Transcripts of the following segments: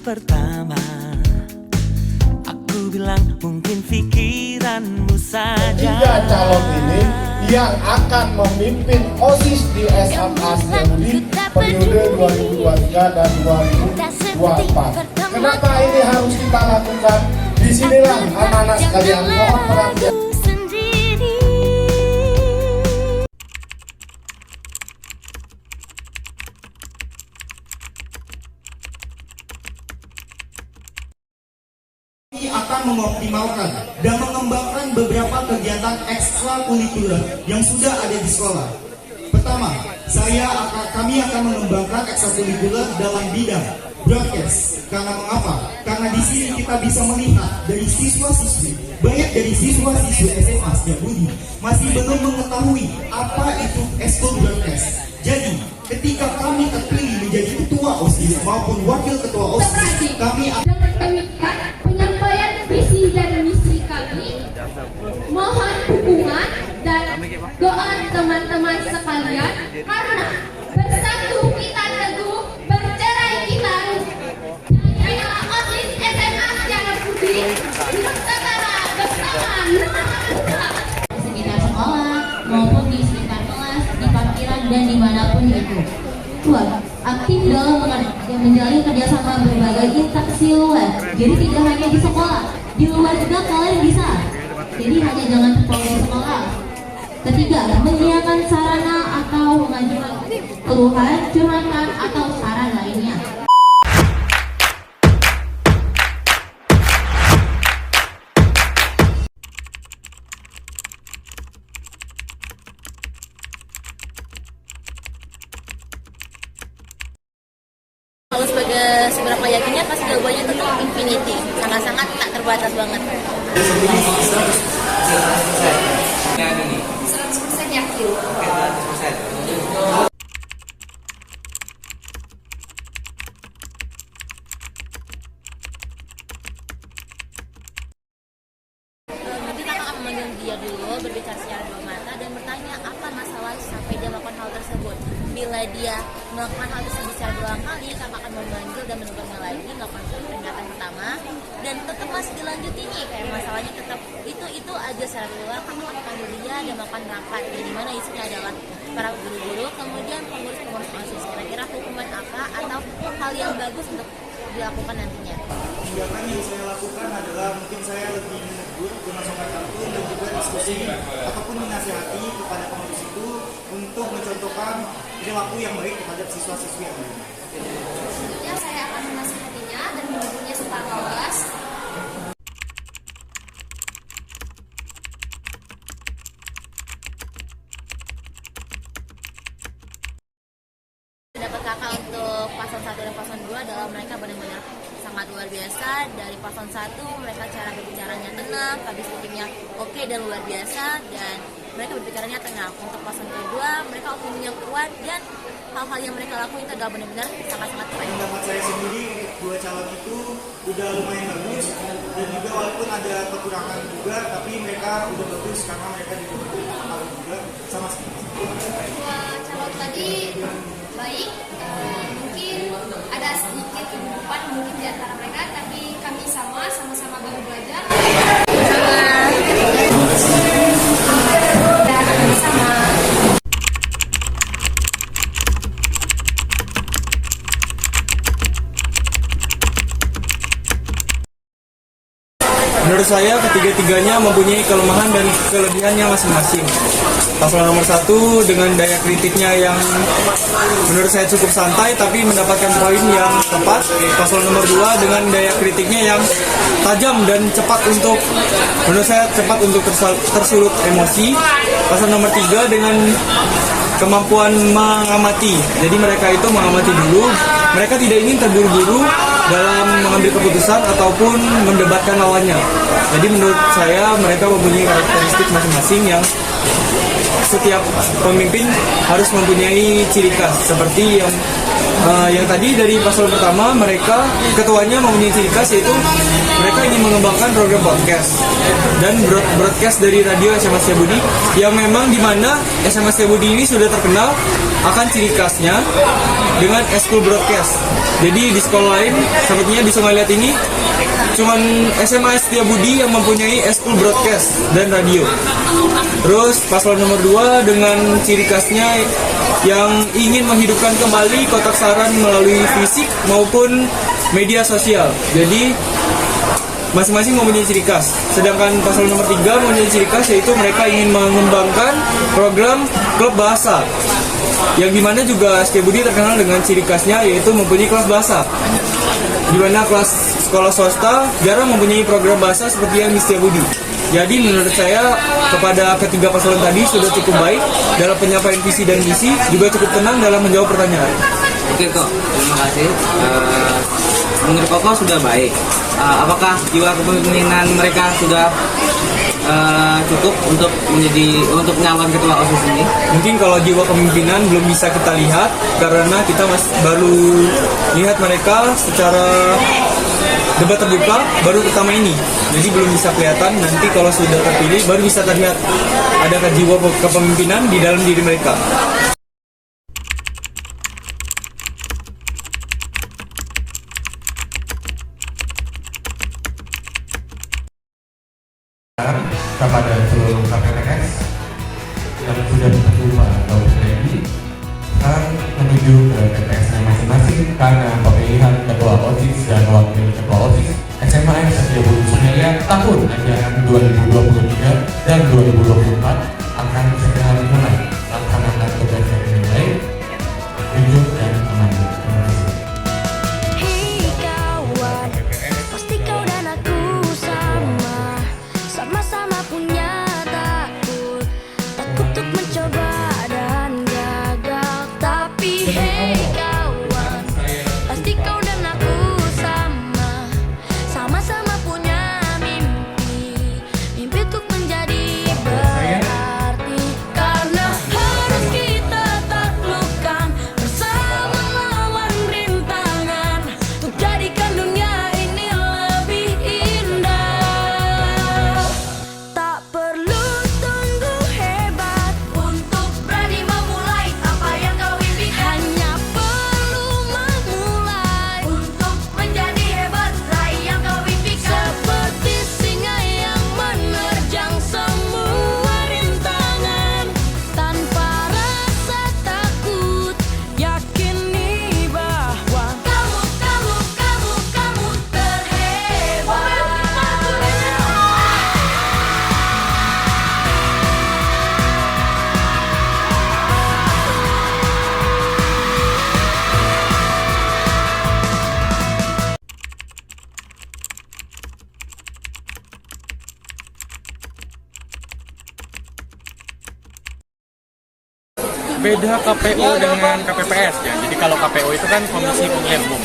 pertama, aku bilang mungkin pikiranmu saja. Tiga calon ini yang akan memimpin OSIS di SMA Setiabudi periode 2023 dan 2024. Kenapa ini harus kita lakukan? Disinilah anak-anak sekalian, mohon perhatian. Akan mengoptimalkan dan mengembangkan beberapa kegiatan ekstrakurikuler yang sudah ada di sekolah. Pertama, kami akan mengembangkan ekstrakurikuler dalam bidang broadcast. Karena mengapa? Karena di sini kita bisa melihat dari siswa-siswi, banyak dari siswa-siswi SMA Setiabudi masih belum mengetahui apa itu ekskul broadcast. Jadi, ketika kami terpilih menjadi ketua OSIS maupun wakil ketua OSIS, kami akan penyampaian visi dan misi kami. Mohon dukungan dan doa teman-teman sekalian, karena bersatu kita teguh, bercerai kita hanyalah OSIS SMA Setiabudi Nusantara bersama. Di sekitar sekolah maupun di sekitar kelas, di parkiran dan dimanapun itu. Dua, aktif dalam menjalin kerjasama berbagai interaksi luar. Jadi tidak hanya di sekolah, di luar juga kalian bisa. Jadi hanya jangan terpaut di sekolah. Ketiga, menyediakan sarana atau mengajukan keluhan, curhatan atau saran lainnya. Kalau sebagai seberapa yakinnya pasti jawabannya tetap infinity, sangat-sangat tak terbatas banget. 100% yakin. Nanti kakak akan memanggil dia dulu, berbicara secara dua mata dan bertanya apa masalah sampai dia melakukan hal tersebut. Bila dia melakukan hal tersebut secara berulang kali, kakak akan memanggil dan menegurnya lagi, melakukan peringatan pertama dan tetap masih dilanjutin nih, kayak masalahnya tetap itu aja secara berulang. Kakak akan panggil dia dan melakukan rapat, di mana isinya adalah para guru-guru, kemudian pengurus-pengurus OSIS. Kira-kira hukuman apa atau hal yang bagus untuk dilakukan nantinya. tindakan yang saya lakukan adalah mungkin saya lebih menegur dengan sopan santun dan juga diskusi ataupun menasihati kepada pengurus itu untuk mencontohkan perilaku yang baik terhadap siswa-siswi yang lain. Selanjutnya saya akan menasihatinya dan menegurnya secara luas. Pendapat kakak untuk paslon 1 dan paslon 2 adalah mereka benar-benar sangat luar biasa. Dari paslon 1 mereka cara berbicaranya tenang, habis pikirnya oke dan luar biasa, dan mereka berbicaranya tenang. Untuk paslon kedua mereka opininya kuat dan hal-hal yang mereka lakukan itu adalah benar-benar sangat-sangat keren. Pendapat saya sendiri, dua calon itu udah lumayan bagus dan juga walaupun ada kekurangan juga, tapi mereka udah bagus karena mereka juga juga sama seperti Dua calon tadi baik, mungkin ada sedikit kehidupan mungkin di antara mereka, tapi kami sama-sama baru belajar. Menurut saya ketiga-tiganya mempunyai kelemahan dan kelebihannya masing-masing. Paslon nomor 1 dengan daya kritiknya yang menurut saya cukup santai tapi mendapatkan poin yang tepat. Paslon nomor 2 dengan daya kritiknya yang tajam dan cepat untuk, menurut saya cepat untuk tersulut emosi. Paslon nomor 3 dengan kemampuan mengamati. Jadi mereka itu mengamati dulu. Mereka tidak ingin terburu-buru dalam mengambil keputusan ataupun mendebatkan lawannya. Jadi menurut saya mereka mempunyai karakteristik masing-masing yang setiap pemimpin harus mempunyai ciri khas, seperti yang Yang tadi dari paslon pertama, mereka ketuanya mempunyai ciri khas, yaitu mereka ingin mengembangkan program podcast dan broadcast dari radio SMA Setiabudi, yang memang dimana SMA Setiabudi ini sudah terkenal akan ciri khasnya dengan eskul broadcast. Jadi di sekolah lain, sepertinya di Sungai Liat ini cuman SMA Setiabudi yang mempunyai eskul broadcast dan radio. Terus paslon nomor 2 dengan ciri khasnya yang ingin menghidupkan kembali kotak saran melalui fisik maupun media sosial. Jadi masing-masing mempunyai ciri khas. Sedangkan paslon nomor 3 mempunyai ciri khas, yaitu mereka ingin mengembangkan program klub bahasa, yang dimana juga Setiabudi terkenal dengan ciri khasnya, yaitu mempunyai kelas bahasa, dimana kelas sekolah swasta jarang mempunyai program bahasa seperti yang di Setiabudi. Jadi menurut saya kepada ketiga paslon tadi sudah cukup baik dalam penyampaian visi dan misi, juga cukup tenang dalam menjawab pertanyaan. Oke kok, terima kasih. Menurut Koko sudah baik. Apakah jiwa kepemimpinan mereka sudah cukup untuk nyalon ketua OSIS ini? Mungkin kalau jiwa kepemimpinan belum bisa kita lihat karena kita baru lihat mereka secara debat terbuka baru pertama ini. Jadi belum bisa kelihatan, nanti kalau sudah terpilih baru bisa terlihat adakah jiwa kepemimpinan di dalam diri mereka. Kepada seluruh KPPS yang sudah berjumpa atau ready, sekarang menuju ke TPS-nya masing-masing karena pemilihan ketua OSIS dan wakil ketua OSIS SMA Setiabudi Sungai Liat tahun ajaran 2023 dan 2024 akan segera dimulai. Laksanakan tugas yang lebih baik, jujur dan aman. Terima kasih. Hei kawan, pasti kau dan aku sama-sama punya takut untuk mencoba dan gagal. Tapi hei kawan, pasti kau dan aku sama-sama punya mimpi untuk menjadi berarti. Karena harus kita taklukkan bersama lawan rintangan untuk jadikan dunia ini lebih indah. Tak perlu tunggu hebat untuk berani memulai apa yang kau impikan. Hanya perlu memulai untuk menjadi hebat, raih yang kau impikan. Seperti singa yang menerjang semua rintangan tanpa rasa takut, yakini bahwa kamu terhebat. Beda KPU dengan KPPS ya. Jadi kalau KPU itu kan Komisi Pemilihan Umum,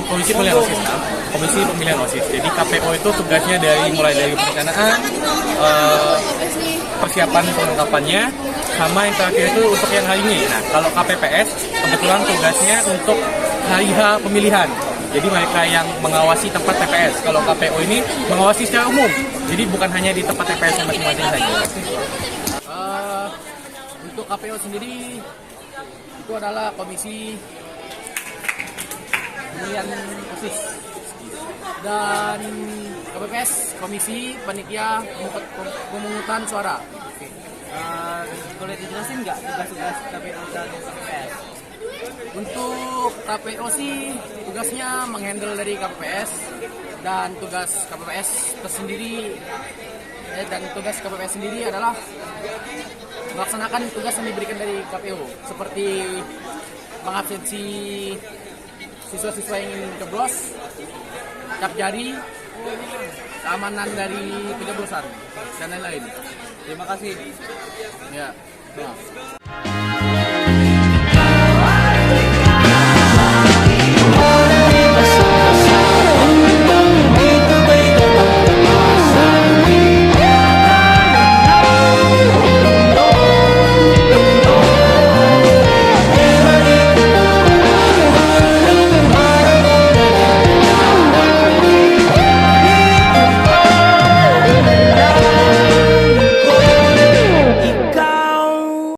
Komisi Pemilihan OSIS, Komisi Pemilihan OSIS. Jadi KPU itu tugasnya mulai dari perencanaan, persiapan perlengkapannya, sama yang terakhir itu untuk yang hari ini. Nah, kalau KPPS kebetulan tugasnya untuk hari H pemilihan. Jadi mereka yang mengawasi tempat TPS. Kalau KPU ini mengawasi secara umum. Jadi bukan hanya di tempat TPS masing-masing saja. Untuk KPU sendiri itu adalah Komisi Pemilihan OSIS, dan KPPS Komisi Panitia Pemungutan Suara. Boleh dijelasin nggak tugas-tugas KPU dan KPPS? Untuk KPU sih tugasnya menghandle dari KPPS, dan tugas KPPS tersendiri tugas KPPS sendiri adalah melaksanakan tugas yang diberikan dari KPU, seperti mengabsensi siswa-siswa yang ingin mencoblos, cap jari, keamanan dari pencoblosan, dan lain-lain. Terima kasih. Ya.